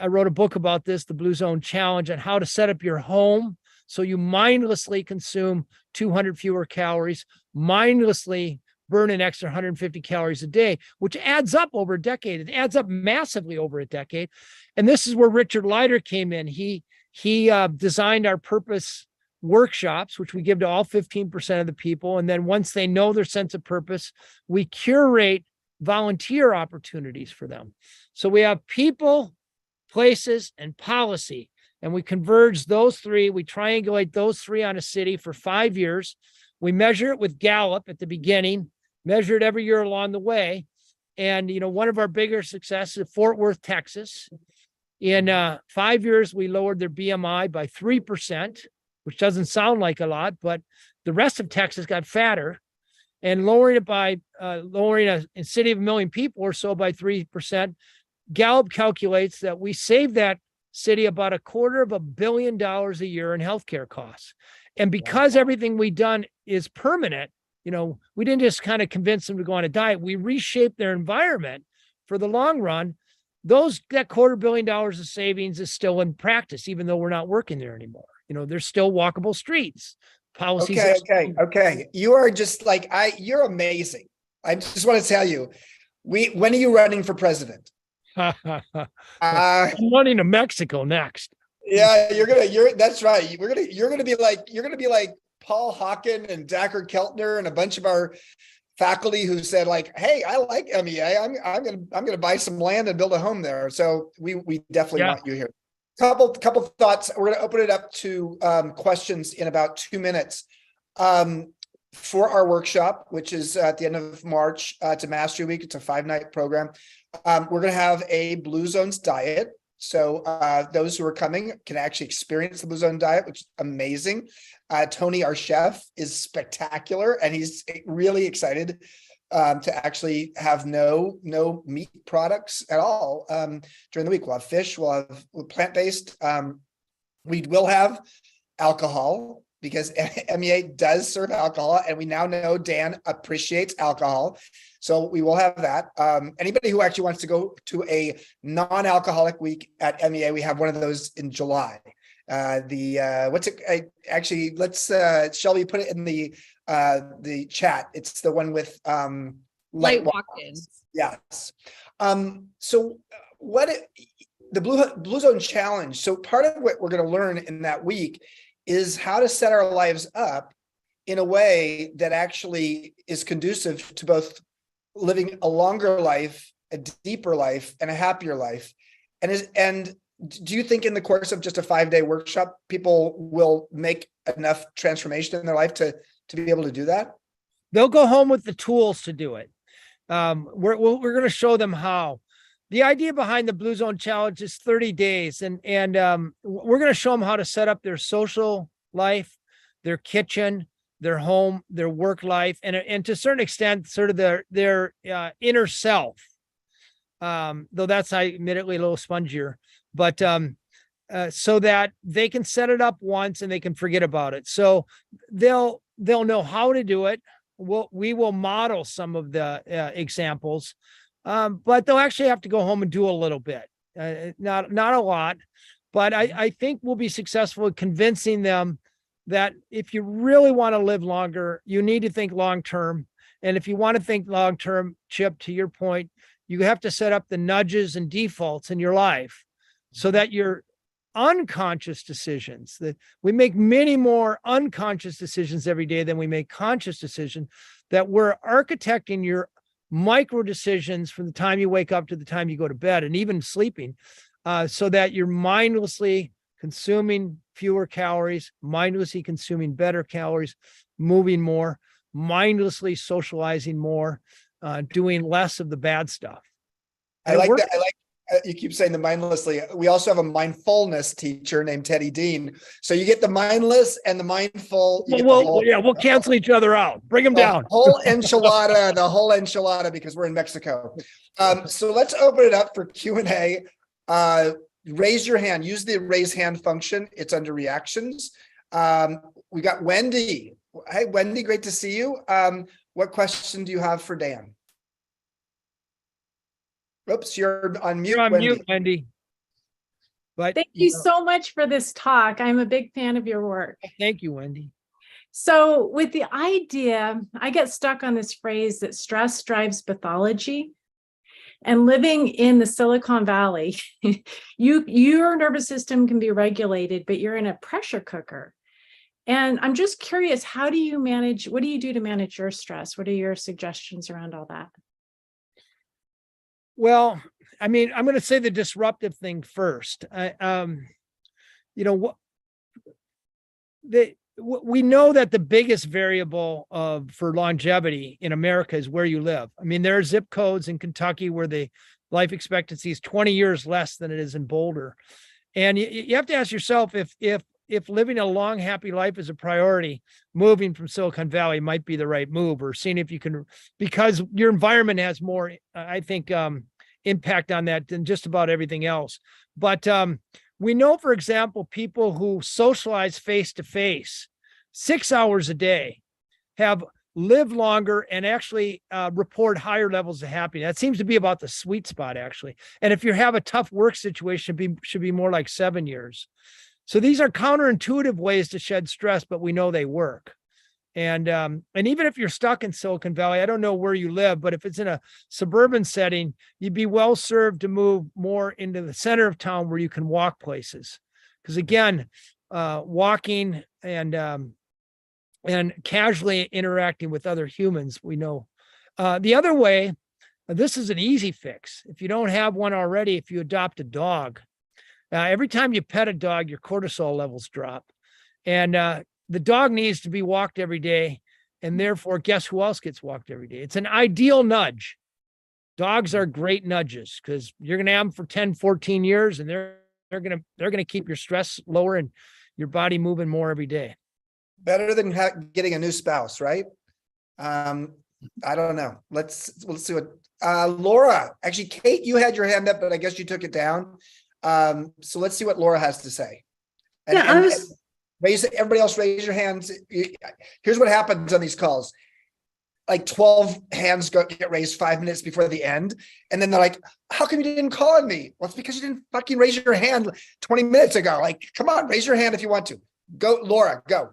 C: wrote a book about this, the Blue Zone Challenge, on how to set up your home so you mindlessly consume 200 fewer calories, mindlessly burn an extra 150 calories a day, which adds up over a decade. It adds up massively over a decade. And this is where Richard Leiter came in. He designed our purpose workshops, which we give to all 15% of the people. And then once they know their sense of purpose, we curate volunteer opportunities for them. So we have people, places, and policy. And we converge those three. We triangulate those three on a city for 5 years. We measure it with Gallup at the beginning, measure it every year along the way. And, one of our bigger successes is Fort Worth, Texas. In 5 years, we lowered their BMI by 3%, which doesn't sound like a lot, but the rest of Texas got fatter. And lowering a city of 1 million people or so by 3%, Gallup calculates that we saved that city about $250 million a year in healthcare costs. And because everything we've done is permanent, we didn't just kind of convince them to go on a diet. We reshaped their environment for the long run. That $250 million of savings is still in practice, even though we're not working there anymore. There's still walkable streets. Policies.
B: Okay. You are just you're amazing. I just want to tell you, when are you running for president?
C: I'm running to Mexico next.
B: Yeah, that's right. You're gonna be like Paul Hawken and Dacher Keltner and a bunch of our faculty who said hey, I like MEA. I'm gonna buy some land and build a home there. So we definitely want you here. Couple thoughts. We're gonna open it up to questions in about 2 minutes. For our workshop, which is at the end of March, it's a Mastery Week. It's a 5-night program. We're going to have a Blue Zones diet. So those who are coming can actually experience the Blue Zone diet, which is amazing. Tony, our chef, is spectacular, and he's really excited to actually have no meat products at all during the week. We'll have fish, we'll have plant-based. We will have alcohol, because MEA does serve alcohol, and we now know Dan appreciates alcohol. So we will have that. Anybody who actually wants to go to a non-alcoholic week at MEA, we have one of those in July. Actually, let's Shelby put it in the chat. It's the one with light walk-ins. Yes. So the Blue Zone Challenge. So part of what we're going to learn in that week is how to set our lives up in a way that actually is conducive to both living a longer life, a deeper life, and a happier life. And do you think in the course of just a 5-day workshop, people will make enough transformation in their life to be able to do that?
C: They'll go home with the tools to do it. We're going to show them how. The idea behind the Blue Zone Challenge is 30 days, and we're going to show them how to set up their social life, their kitchen, their home, their work life, and to a certain extent, sort of their inner self. Though that's admittedly a little spongier, but so that they can set it up once and they can forget about it. So they'll know how to do it. We will model some of the examples, but they'll actually have to go home and do a little bit, not a lot. But I think we'll be successful in convincing them that if you really want to live longer, you need to think long-term. And if you want to think long-term, Chip, to your point, you have to set up the nudges and defaults in your life so that your unconscious decisions, that we make many more unconscious decisions every day than we make conscious decisions, that we're architecting your micro decisions from the time you wake up to the time you go to bed and even sleeping, so that you're mindlessly consuming fewer calories, mindlessly consuming better calories, moving more, mindlessly socializing more, doing less of the bad stuff.
B: I like that. I like you keep saying the mindlessly. We also have a mindfulness teacher named Teddy Dean. So you get the mindless and the mindful.
C: We'll cancel each other out. Bring them down.
B: The whole enchilada, because we're in Mexico. So let's open it up for Q&A. Raise your hand. Use the raise hand function. It's under reactions. We got Wendy. Hey, Wendy, great to see you. What question do you have for Dan? Oops, you're on mute.
C: You're on mute, Wendy. But
E: thank you so much for this talk. I'm a big fan of your work.
C: Thank you, Wendy.
E: So with the idea, I get stuck on this phrase that stress drives pathology. And living in the Silicon Valley, your nervous system can be regulated, but you're in a pressure cooker. And I'm just curious, what do you do to manage your stress? What are your suggestions around all that?
C: Well, I mean, I'm going to say the disruptive thing first. We know that the biggest variable for longevity in America is where you live. I mean, there are zip codes in Kentucky where the life expectancy is 20 years less than it is in Boulder. And you have to ask yourself if living a long, happy life is a priority, moving from Silicon Valley might be the right move, or seeing if you can, because your environment has more, I think, impact on that than just about everything else. But we know, for example, people who socialize face-to-face 6 hours a day have lived longer and actually report higher levels of happiness. That seems to be about the sweet spot, actually. And if you have a tough work situation, it should be more like 7 years. So these are counterintuitive ways to shed stress, but we know they work. And even if you're stuck in Silicon Valley, I don't know where you live, but if it's in a suburban setting, you'd be well served to move more into the center of town where you can walk places. Because again, walking and casually interacting with other humans, we know. The other way, this is an easy fix. If you don't have one already, if you adopt a dog, every time you pet a dog, your cortisol levels drop. And the dog needs to be walked every day. And therefore, guess who else gets walked every day? It's an ideal nudge. Dogs are great nudges because you're going to have them for 10, 14 years, and they're going to keep your stress lower and your body moving more every day.
B: Better than getting a new spouse, right? I don't know. Let's see what Laura. Actually, Kate, you had your hand up, but I guess you took it down. So let's see what Laura has to say. Everybody else raise your hands. Here's what happens on these calls. Like 12 hands get raised 5 minutes before the end. And then they're like, how come you didn't call on me? Well, it's because you didn't fucking raise your hand 20 minutes ago. Like, come on, raise your hand if you want to. Go, Laura, go.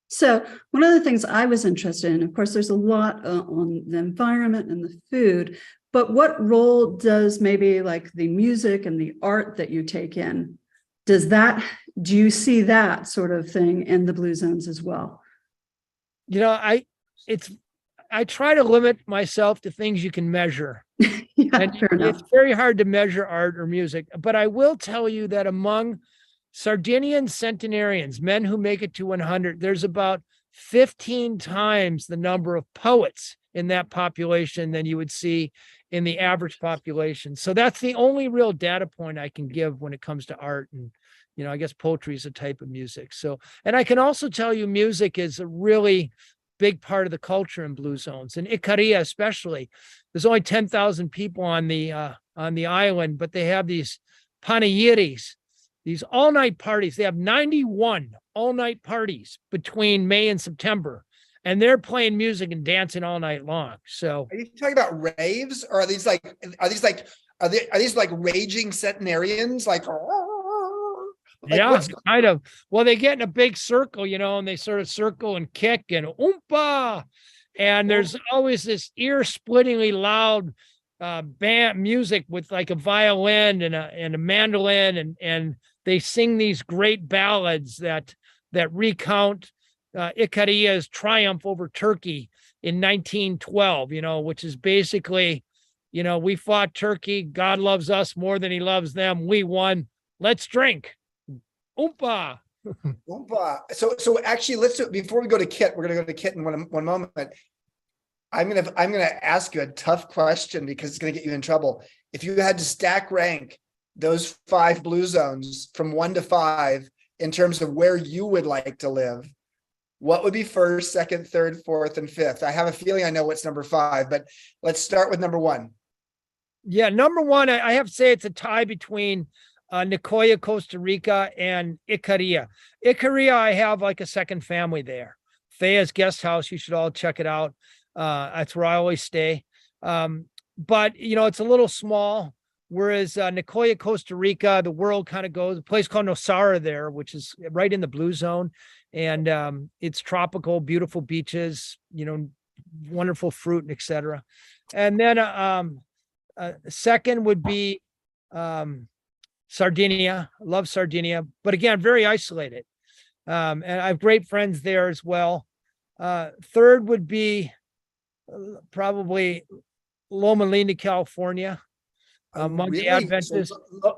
F: So one of the things I was interested in, of course, there's a lot on the environment and the food, But what role does maybe like the music and the art that you take in, do you see that sort of thing in the Blue Zones as well?
C: I try to limit myself to things you can measure.
F: Yeah, fair enough.
C: It's very hard to measure art or music, but I will tell you that among Sardinian centenarians, men who make it to 100, there's about 15 times the number of poets in that population than you would see in the average population. So that's the only real data point I can give when it comes to art. And, I guess poetry is a type of music. So, and I can also tell you music is a really big part of the culture in Blue Zones, and Icaria especially. There's only 10,000 people on the island, but they have these panayiris, these all-night parties. They have 91 all-night parties between May and September, and they're playing music and dancing all night long. So,
B: are you talking about raves, or are these like raging centenarians?
C: Yeah, kind of. Well, they get in a big circle, and they sort of circle and kick and oompa. And there's always this ear-splittingly loud band music with like a violin and a mandolin, and they sing these great ballads that recount Icaria's triumph over Turkey in 1912, which is basically, we fought Turkey. God loves us more than he loves them. We won. Let's drink. Oompa.
B: Oompa. So actually, let's do it before we go to Kit. We're going to go to Kit in one moment. I'm gonna ask you a tough question because it's going to get you in trouble. If you had to stack rank those 5 Blue Zones from 1 to 5 in terms of where you would like to live, what would be first, second, third, fourth, and fifth? I have a feeling I know what's number 5, but let's start with number 1.
C: Yeah, number 1, I have to say it's a tie between Nicoya, Costa Rica, and Icaria. Icaria, I have like a second family there. Thea's guest house, you should all check it out. That's where I always stay. But it's a little small, whereas Nicoya, Costa Rica, the world kind of goes, a place called Nosara there, which is right in the Blue Zone. And it's tropical, beautiful beaches, wonderful fruit, and etc. And then second would be Sardinia. I love Sardinia, but again, very isolated. And I have great friends there as well. Third would be probably Loma Linda, California. Among the Adventists.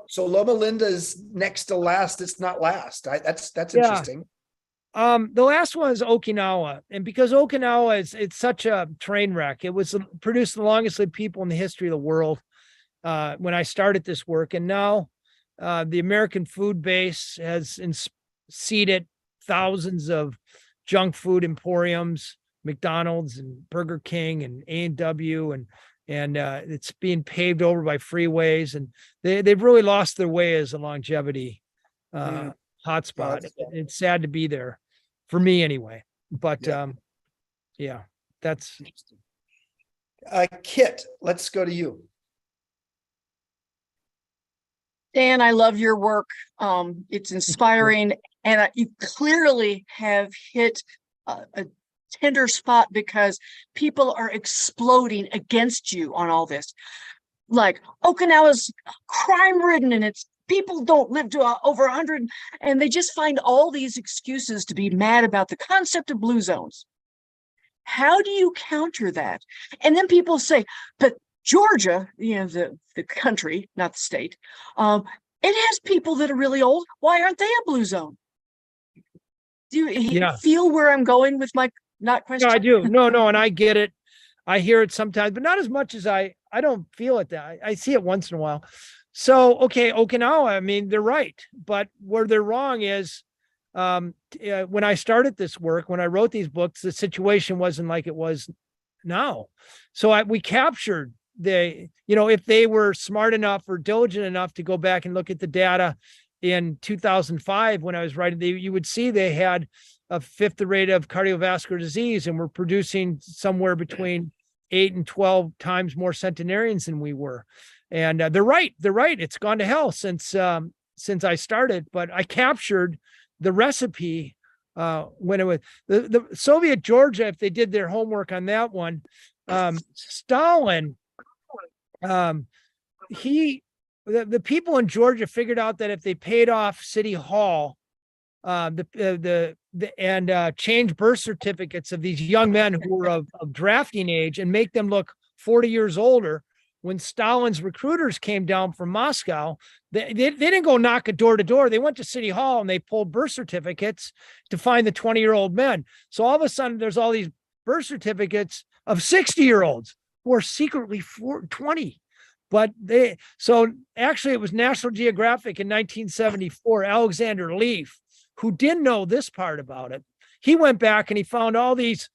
B: So Loma Linda is next to last. It's not last. That's interesting.
C: The last one is Okinawa, and because Okinawa it's such a train wreck. It was produced the longest lived people in the history of the world when I started this work, and now the American food base has seeded thousands of junk food emporiums, McDonald's and Burger King and A&W, and it's being paved over by freeways, and they've really lost their way as a longevity hotspot. It's sad to be there for me anyway, but that's interesting.
B: Kit, let's go to you.
G: Dan, I love your work. It's inspiring, and you clearly have hit a tender spot because people are exploding against you on all this. Like Okinawa's crime-ridden, and it's people don't live to over 100, and they just find all these excuses to be mad about the concept of Blue Zones. How do you counter that? And then people say, but Georgia, the country, not the state, it has people that are really old. Why aren't they a Blue Zone? Do you feel where I'm going with my not question?
C: No, I do. No, and I get it. I hear it sometimes, but not as much as I don't feel it. I see it once in a while. So, okay, Okinawa, I mean, they're right. But where they're wrong is when I started this work, when I wrote these books, the situation wasn't like it was now. So we captured if they were smart enough or diligent enough to go back and look at the data in 2005, when I was writing, you would see they had a fifth the rate of cardiovascular disease and were producing somewhere between 8 and 12 times more centenarians than we were. And they're right. It's gone to hell since I started, but I captured the recipe when it was the Soviet Georgia. If they did their homework on that one, Stalin The people in Georgia figured out that if they paid off City Hall, change birth certificates of these young men who were of drafting age and make them look 40 years older. When Stalin's recruiters came down from Moscow, they didn't go knock a door to door. They went to City Hall and they pulled birth certificates to find the 20-year-old men. So all of a sudden, there's all these birth certificates of 60-year-olds who are secretly 20. So actually, it was National Geographic in 1974, Alexander Leaf, who didn't know this part about it. He went back and he found all these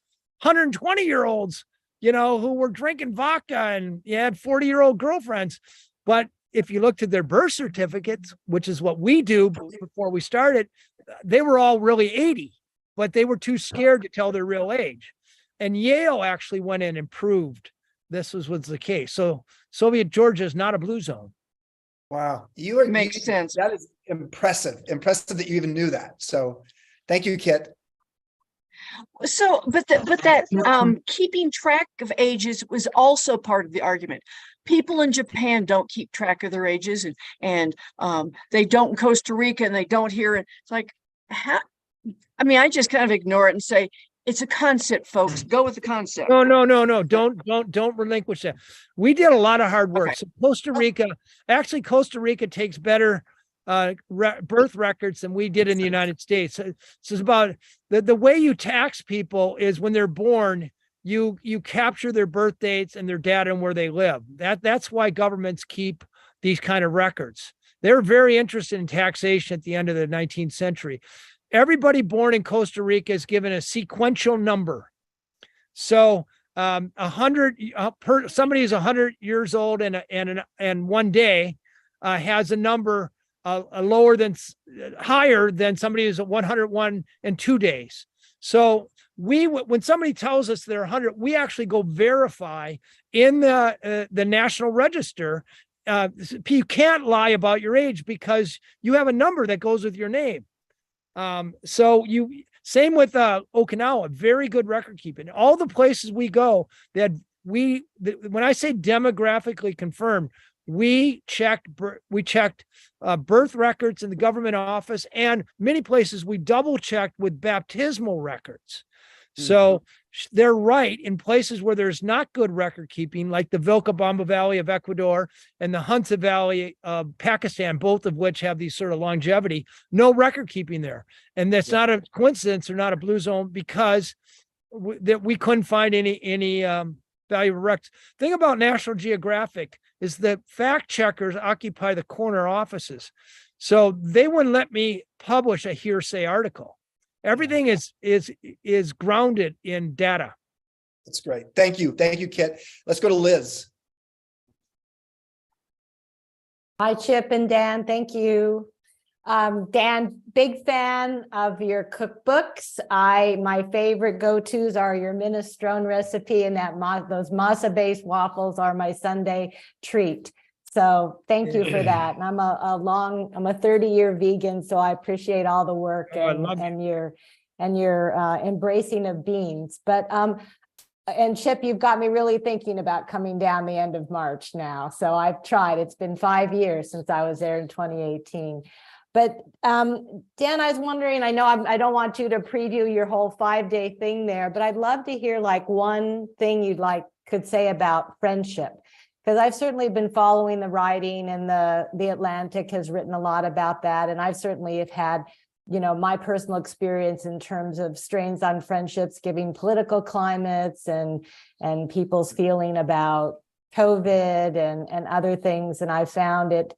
C: 120-year-olds, who were drinking vodka and had 40-year-old girlfriends. But if you looked at their birth certificates, which is what we do before we started, they were all really 80, but they were too scared to tell their real age. And Yale actually went in and proved this was the case. So Soviet Georgia is not a blue zone.
B: Wow.
G: Makes sense.
B: That is impressive. Impressive that you even knew that. So thank you, Kit.
G: So, but that keeping track of ages was also part of the argument. People in Japan don't keep track of their ages, and they don't in Costa Rica, and they don't here. And it's like, I just kind of ignore it and say, it's a concept, folks. Go with the concept.
C: No. Don't relinquish that. We did a lot of hard work.
G: Okay.
C: So Costa Rica takes better birth records than we did in the United States. So it's about the way you tax people is when they're born, you capture their birth dates and their data and where they live. That's why governments keep these kind of records. They're very interested in taxation at the end of the 19th century. Everybody born in Costa Rica is given a sequential number. So 100 somebody who's 100 years old and 1 day has a number higher than somebody who's at 101 and 2 days. So when somebody tells us they're 100, we actually go verify in the National Register. You can't lie about your age because you have a number that goes with your name. Same with Okinawa, very good record keeping. All the places we go when I say demographically confirmed, we checked birth records in the government office, and many places we double checked with baptismal records. So they're right in places where there's not good record keeping, like the Vilcabamba Valley of Ecuador and the Hunza Valley of Pakistan, both of which have these sort of longevity, no record keeping there. And that's not a coincidence or not a blue zone because we couldn't find any valuable records. Thing about National Geographic is that fact checkers occupy the corner offices. So they wouldn't let me publish a hearsay article. Everything is grounded in data.
B: That's great. Thank you, Kit. Let's go to Liz.
H: Hi, Chip and Dan. Thank you. Dan, big fan of your cookbooks. My favorite go-tos are your minestrone recipe and those masa-based waffles are my Sunday treat. So thank you for that. And I'm a 30-year vegan, so I appreciate all the work and your embracing of beans. But and Chip, you've got me really thinking about coming down the end of March now. So I've tried. It's been 5 years since I was there in 2018. But Dan, I was wondering, I know I don't want you to preview your whole 5-day thing there, but I'd love to hear like one thing could say about friendship. Because I've certainly been following the writing, and the Atlantic has written a lot about that. And I've certainly have had, my personal experience in terms of strains on friendships, giving political climates and people's feeling about COVID and other things. And I found it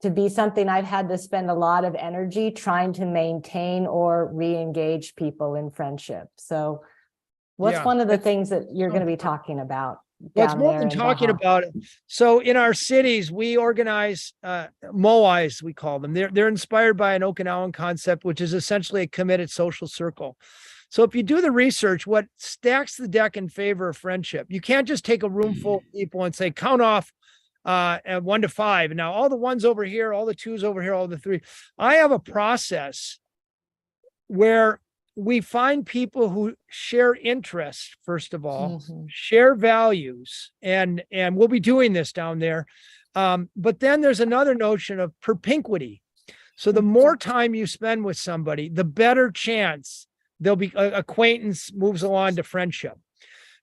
H: to be something I've had to spend a lot of energy trying to maintain or re-engage people in friendship. So what's one of the things that you're going to be talking about?
C: Well, it's more than talking about it. So in our cities, we organize moais, we call them. They're inspired by an Okinawan concept, which is essentially a committed social circle. So if you do the research, what stacks the deck in favor of friendship, you can't just take a room full of people and say, count off at 1 to 5. And now all the ones over here, all the twos over here, all the three. I have a process where we find people who share interests, first of all,
H: Mhm.
C: share values, and we'll be doing this down there. But then there's another notion of propinquity. So the more time you spend with somebody, the better chance there'll be acquaintance moves along to friendship.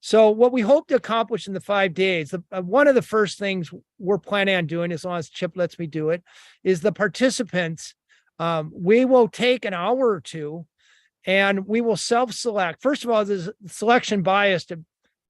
C: So what we hope to accomplish in the 5 days, one of the first things we're planning on doing, as long as Chip lets me do it, is the participants. We will take an hour or two and we will self-select. First of all, there's selection bias to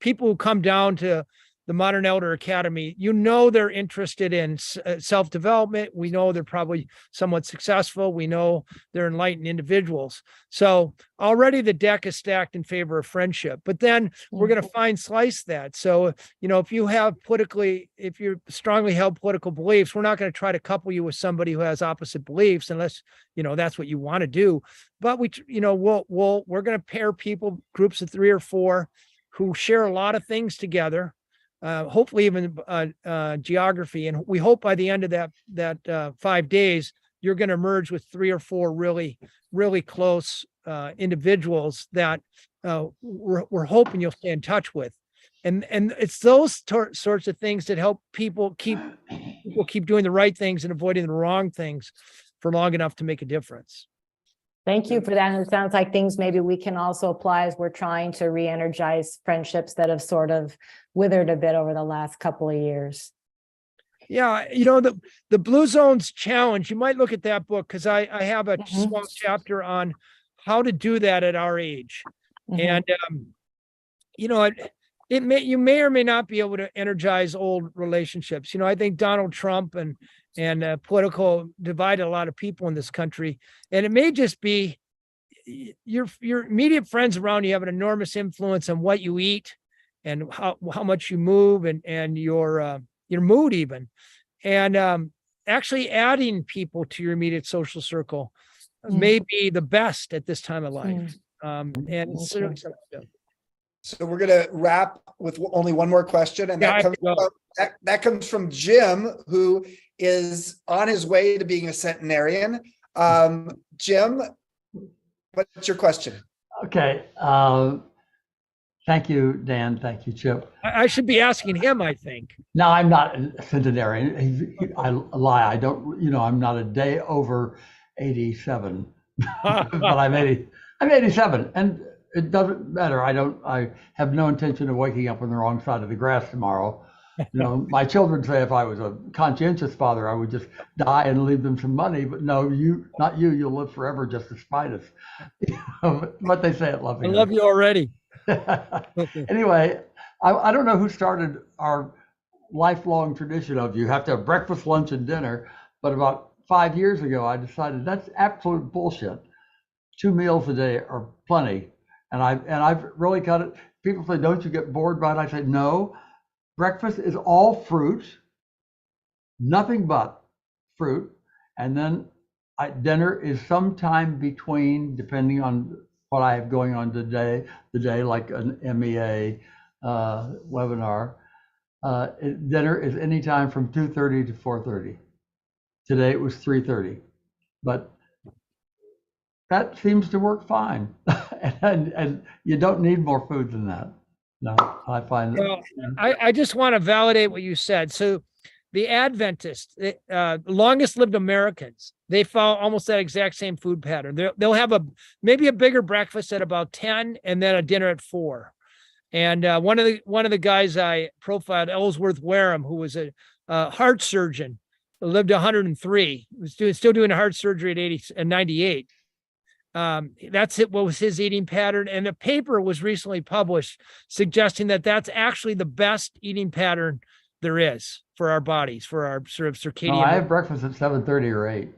C: people who come down to the Modern Elder Academy. You know, they're interested in self-development. We know they're probably somewhat successful. We know they're enlightened individuals. So already the deck is stacked in favor of friendship, but then we're going to slice that. So, you know, if you're strongly held political beliefs, we're not going to try to couple you with somebody who has opposite beliefs unless, you know, that's what you want to do. But we're going to pair people, groups of 3 or 4 who share a lot of things together. Hopefully even geography. And we hope by the end of that 5 days, you're going to merge with 3 or 4 really, really close individuals that we're hoping you'll stay in touch with. And it's those sorts of things that help people keep doing the right things and avoiding the wrong things for long enough to make a difference.
H: Thank you for that. And it sounds like things maybe we can also apply as we're trying to re-energize friendships that have sort of withered a bit over the last couple of years.
C: Yeah, you know, the Blue Zones Challenge, you might look at that book because I have a small chapter on how to do that at our age. And, you know, you may or may not be able to energize old relationships. You know, I think Donald Trump and political divided a lot of people in this country. And it may just be your immediate friends around you have an enormous influence on what you eat and how much you move and your mood even. And actually adding people to your immediate social circle may be the best at this time of life.
B: So we're going to wrap with only one more question. And that comes from Jim, who is on his way to being a centenarian. Jim, what's your question?
I: Okay. Thank you, Dan. Thank you, Chip.
C: I should be asking him, I think.
I: No, I'm not a centenarian. I lie. I don't, you know, I'm not a day over 87, but I'm 87. And it doesn't matter. I have no intention of waking up on the wrong side of the grass tomorrow. You know, my children say if I was a conscientious father, I would just die and leave them some money. But no, not you. You'll live forever just to spite us. You know, what they say at loving.
C: I love you already.
I: Anyway, I don't know who started our lifelong tradition of you have to have breakfast, lunch, and dinner. But about 5 years ago, I decided that's absolute bullshit. 2 meals a day are plenty. And I've really got it. People say, don't you get bored by it? I say, no. Breakfast is all fruit, nothing but fruit. And then dinner is sometime between, depending on what I have going on today, like an MEA webinar. Dinner is anytime from 2:30 to 4:30. Today it was 3:30, but that seems to work fine. and you don't need more food than that. No, I find that.
C: Well, I just want to validate what you said. So the Adventists, longest lived Americans, they follow almost that exact same food pattern. They'll have maybe a bigger breakfast at about 10 and then a dinner at 4. And one of the guys I profiled, Ellsworth Wareham, who was a heart surgeon, lived 103, was still doing heart surgery at 98. That's it. What was his eating pattern? And a paper was recently published suggesting that that's actually the best eating pattern there is for our bodies, for our sort of circadian.
I: No, I have breakfast at 7:30 or 8,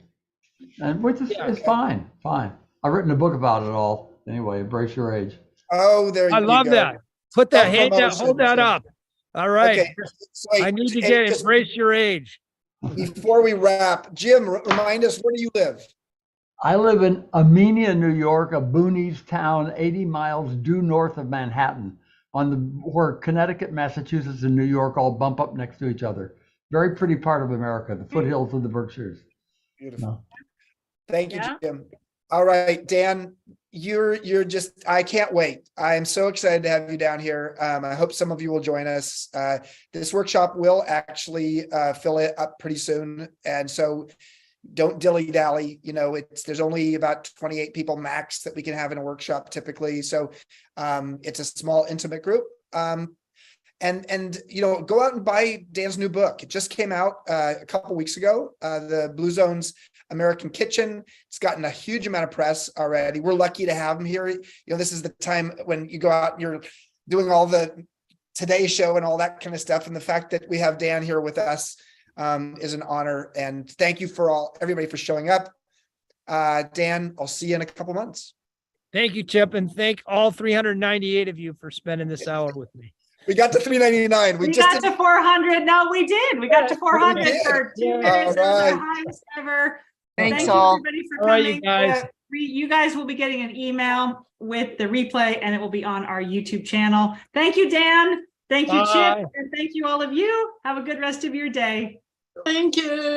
I: and which is fine. I've written a book about it all. Anyway, embrace your age.
B: Oh, there you go.
C: I love that. Put that, hold that up. All right.
B: Okay. So
C: I need to get embrace your age.
B: Before we wrap, Jim, remind us, where do you live?
I: I live in Amenia, New York, a boonies town 80 miles due north of Manhattan, where Connecticut, Massachusetts, and New York all bump up next to each other. Very pretty part of America, the foothills of the Berkshires.
B: Beautiful. Thank you, Jim. All right, Dan, you're just, I can't wait. I am so excited to have you down here. I hope some of you will join us. This workshop will actually fill it up pretty soon. And so don't dilly-dally, there's only about 28 people max that we can have in a workshop typically. So it's a small, intimate group. And go out and buy Dan's new book. It just came out a couple weeks ago, the Blue Zone's American Kitchen. It's gotten a huge amount of press already. We're lucky to have him here. This is the time when you go out and you're doing all the Today Show and all that kind of stuff. And the fact that we have Dan here with us is an honor. And thank you for everybody for showing up. Dan, I'll see you in a couple months.
C: Thank you, Chip. And thank all 398 of you for spending this hour with me.
B: We got to 399.
A: We got to 400. No, we did. We got to 400 for 2 years. It was our highest ever.
G: Thanks
A: Thank
G: all.
A: you, everybody, for coming. You guys. You guys will be getting an email with the replay, and it will be on our YouTube channel. Thank you, Dan. Thank you, Chip. And thank you, all of you. Have a good rest of your day.
G: Thank you.